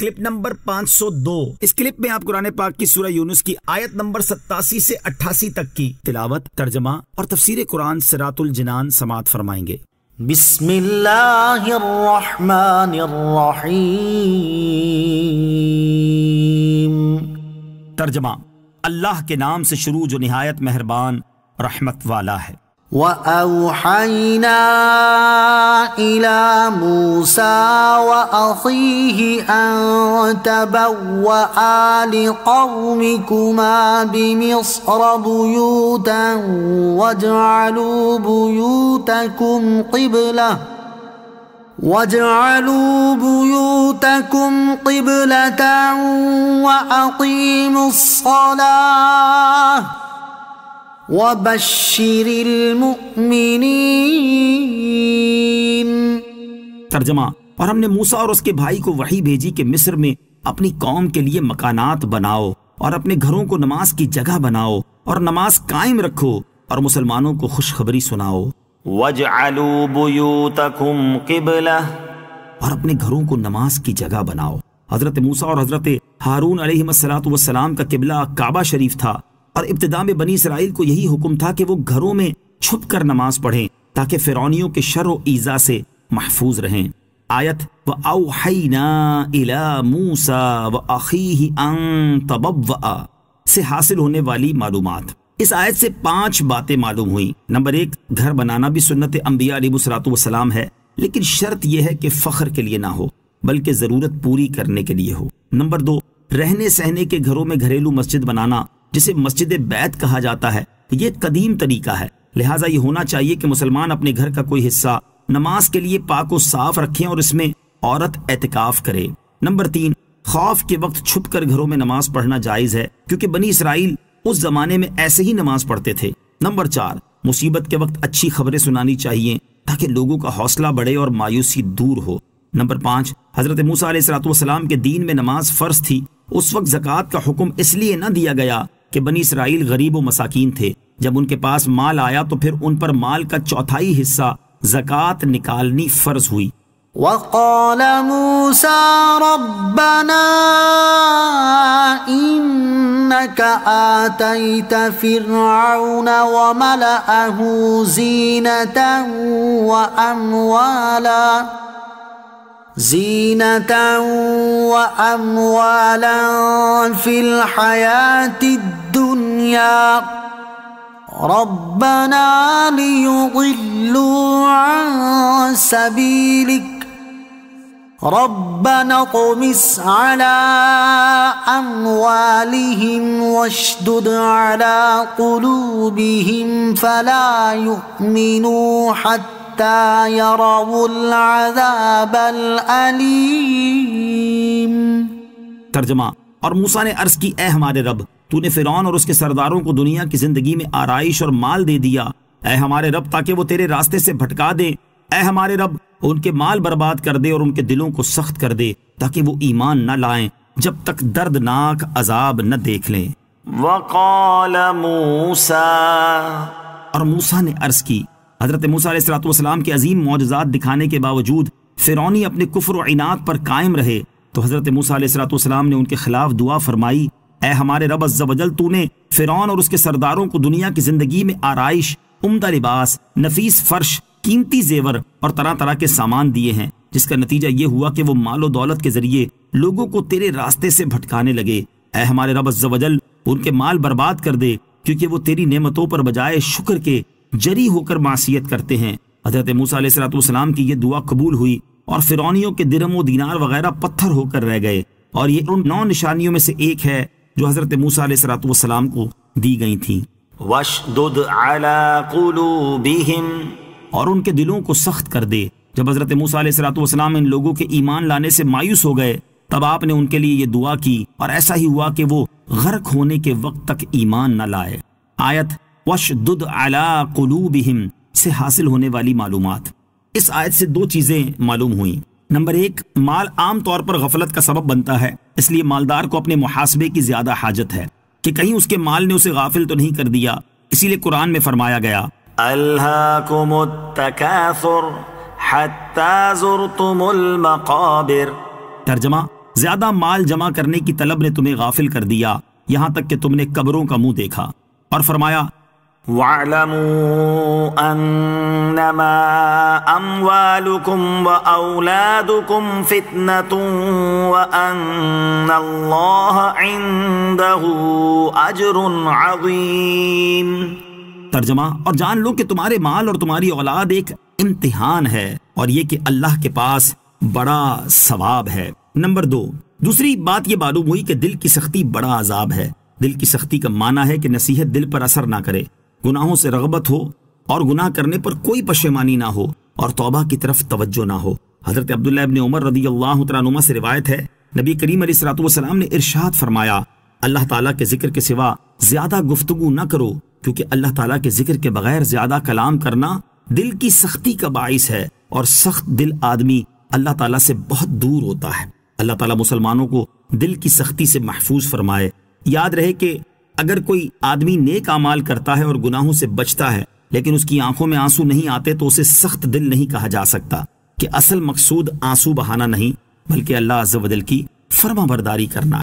Clip number 502۔ اس clip میں آپ قرآن پاک کی سورہ یونس کی آیت نمبر 87 سے 88 تک کی تلاوت، ترجمہ اور تفسیر قرآن صراط الجنان سماعت فرمائیں گے۔ بسم اللہ الرحمن الرحیم۔ ترجمہ، اللہ کے نام سے شروع جو نہایت مہربان رحمت والا ہے۔ وَأَوْحَيْنَا إِلَى مُوسَى وَأَخِيهِ أَن تَبَوَّآ لِقَوْمِكُمَا بِمِصْرَ بُيُوتًا وَاجْعَلُوا بُيُوتَكُمْ قِبْلَةً وَأَقِيمُوا الصَّلَاةَ وَبَشِّرِ الْمُؤْمِنِينَ۔ ترجمہ، اور ہم نے موسیٰ اور اس کے بھائی کو وحی بھیجی کہ مصر میں اپنی قوم کے لیے مکانات بناؤ اور اپنے گھروں کو نماز کی جگہ بناؤ اور نماز قائم رکھو اور مسلمانوں کو خوشخبری سناؤ۔ وَاجْعَلُوا بُيُوتَكُمْ قِبْلَةً، اور اپنے گھروں کو نماز کی جگہ بناؤ۔ حضرت موسیٰ اور حضرت ہارون علیہ السلام کا قبلہ کعبہ شریف تھا، اور ابتدا میں بنی اسرائیل کو یہی حکم تھا کہ وہ گھروں میں چھپ کر نماز پڑھیں تاکہ فرعونیوں کے شر و ایذا سے محفوظ رہیں۔ آیت وَأَوْحَيْنَا إِلَى مُوسَى وَأَخِيهِ أَن تَبَوَّآ سے حاصل ہونے والی معلومات۔ اس آیت سے 5 باتیں معلوم ہوئیں۔ نمبر 1، گھر بنانا بھی سنت انبیاء علیہ السلام ہے، لیکن شرط یہ ہے کہ فخر کے لیے نہ ہو بلکہ ضرورت پوری کرنے کے لیے ہو۔ نمبر 2، رہنے سہنے کے گھروں میں گھریلو مسجد بنانا جسے مسجد بیت کہا جاتا ہے، یہ قدیم طریقہ ہے، لہٰذا یہ ہونا چاہیے کہ مسلمان اپنے گھر کا کوئی حصہ نماز کے لیے پاک و صاف رکھیں اور اس میں عورت اعتکاف کرے۔ نمبر 3، خوف کے وقت چھپ کر گھروں میں نماز پڑھنا جائز ہے کیونکہ بنی اسرائیل اس زمانے میں ایسے ہی نماز پڑھتے تھے۔ نمبر 4، مصیبت کے وقت اچھی خبریں سنانی چاہیے تاکہ لوگوں کا حوصلہ بڑھے اور مایوسی دور ہو۔ نمبر 5، حضرت موسیٰ علیہ السلام کے دین میں نماز فرض تھی، اس وقت زکوٰۃ کا حکم اس لیے نہ دیا گیا کہ بنی اسرائیل غریب و مساکین تھے، جب ان کے پاس مال آیا تو پھر ان پر مال کا 1/4 حصہ زکوٰۃ نکالنی فرض ہوئی۔ وَقَالَ مُوسَى رَبَّنَا إِنَّكَ آتَيْتَ فِرْعَوْنَ وَمَلَأَهُ زِينَةً وَأَمْوَالًا فِي الْحَيَاةِ الدُّنْيَا رَبَّنَا لِيُضِلُّوا عَن سَبِيلِكَ رَبَّنَا اطْمِسْ عَلَى أَمْوَالِهِمْ وَاشْدُدْ عَلَى قُلُوبِهِمْ فَلَا يُؤْمِنُوا حَتَّى يَرَوُا الْعَذَابَ الْأَلِيمَ۔ ترجمہ، اور موسیٰ نے عرض کی، اے ہمارے رب، تو نے فرعون اور اس کے سرداروں کو دنیا کی زندگی میں آرائش اور مال دے دیا، اے ہمارے رب تاکہ وہ تیرے راستے سے بھٹکا دیں، اے ہمارے رب ان کے مال برباد کر دے اور ان کے دلوں کو سخت کر دے تاکہ وہ ایمان نہ لائیں جب تک دردناک عذاب نہ دیکھ لیں۔ وَقَالَ مُوسَى، اور موسیٰ نے عرض کی، حضرت موسیٰ علیہ السلام کے عظیم معجزات دکھانے کے باوجود فرعونی اپنے کفر و عناد پر قائم رہے تو حضرت موسیٰ علیہ السلام نے ان کے خلاف دعا فرمائی، اے ہمارے رب عز و جل، تو نے فرعون اور اس کے سرداروں کو دنیا کی زندگی میں آرائش، عمدہ لباس، نفیس فرش، قیمتی زیور اور طرح طرح کے سامان دیے ہیں، جس کا نتیجہ یہ ہوا کہ وہ مال و دولت کے ذریعے لوگوں کو تیرے راستے سے بھٹکانے لگے۔ اے ہمارے رب عز و جل، ان کے مال برباد کر دے کیونکہ وہ تیری نعمتوں پر بجائے شکر کے جری ہو کر معصیت کرتے ہیں۔ حضرت موسیٰ علیہ السلام کی یہ دعا قبول ہوئی اور فرعونیوں کے درہم و دینار وغیرہ پتھر ہو کر رہ گئے، اور یہ ان 9 نشانیوں میں سے ایک ہے جو حضرت موسیٰ علیہ السلام کو دی گئی تھیں۔ وَاشْدُدْ عَلَى قُلُوبِهِمْ، اور ان کے دلوں کو سخت کر دے۔ جب حضرت موسیٰ علیہ السلام ان لوگوں کے ایمان لانے سے مایوس ہو گئے تب آپ نے ان کے لیے یہ دعا کی، اور ایسا ہی ہوا کہ وہ غرق ہونے کے وقت تک ایمان نہ لائے۔ آیت وَاشْدُدْ عَلَى قُلُوبِهِمْ سے حاصل ہونے والی معلومات۔ اس آیت سے 2 چیزیں معلوم ہوئیں۔ نمبر 1، مال عام طور پر غفلت کا سبب بنتا ہے، اس لیے مالدار کو اپنے محاسبے کی زیادہ حاجت ہے کہ کہیں اس کے مال نے اسے غافل تو نہیں کر دیا، اسی لیے قرآن میں فرمایا گیا، أَلْهَاكُمُ التَّكَاثُرُ حَتَّى زُرْتُمُ الْمَقَابِرَ۔ ترجمہ، زیادہ مال جمع کرنے کی طلب نے تمہیں غافل کر دیا یہاں تک کہ تم نے قبروں کا منہ دیکھا۔ اور فرمایا وَاعْلَمُوا أَنَّمَا أَمْوَالُكُمْ وَأَوْلَادُكُمْ فِتْنَةٌ وَأَنَّ اللَّهَ عِندَهُ أَجْرٌ عَظِيمٌ۔ ترجمہ، اور جان لو کہ تمہارے مال اور تمہاری اولاد ایک امتحان ہے اور یہ کہ اللہ کے پاس بڑا ثواب ہے۔ نمبر 2، دوسری بات یہ معلوم ہوئی کہ دل کی سختی بڑا عذاب ہے۔ دل کی سختی کا معنی ہے کہ نصیحت دل پر اثر نہ کرے، گناہوں سے رغبت ہو اور گناہ کرنے پر کوئی پشیمانی نہ ہو اور توبہ کی طرف توجہ نہ ہو۔ حضرت عبداللہ ابن عمر رضی اللہ تعالیٰ عنہما سے روایت ہے، نبی کریم علیہ الصلوۃ والسلام نے ارشاد فرمایا، اللہ تعالیٰ کے ذکر کے سوا زیادہ گفتگو نہ کرو، کیونکہ اللہ تعالیٰ کے ذکر کے بغیر زیادہ کلام کرنا دل کی سختی کا باعث ہے، اور سخت دل آدمی اللہ تعالیٰ سے بہت دور ہوتا ہے۔ اللہ تعالیٰ مسلمانوں کو دل کی سختی سے محفوظ فرمائے۔ یاد رہے کہ اگر کوئی آدمی نیک اعمال کرتا ہے اور گناہوں سے بچتا ہے لیکن اس کی آنکھوں میں آنسو نہیں آتے تو اسے سخت دل نہیں کہا جا سکتا، کہ اصل مقصود آنسو بہانا نہیں بلکہ اللہ عز و جل کی فرما برداری کرنا۔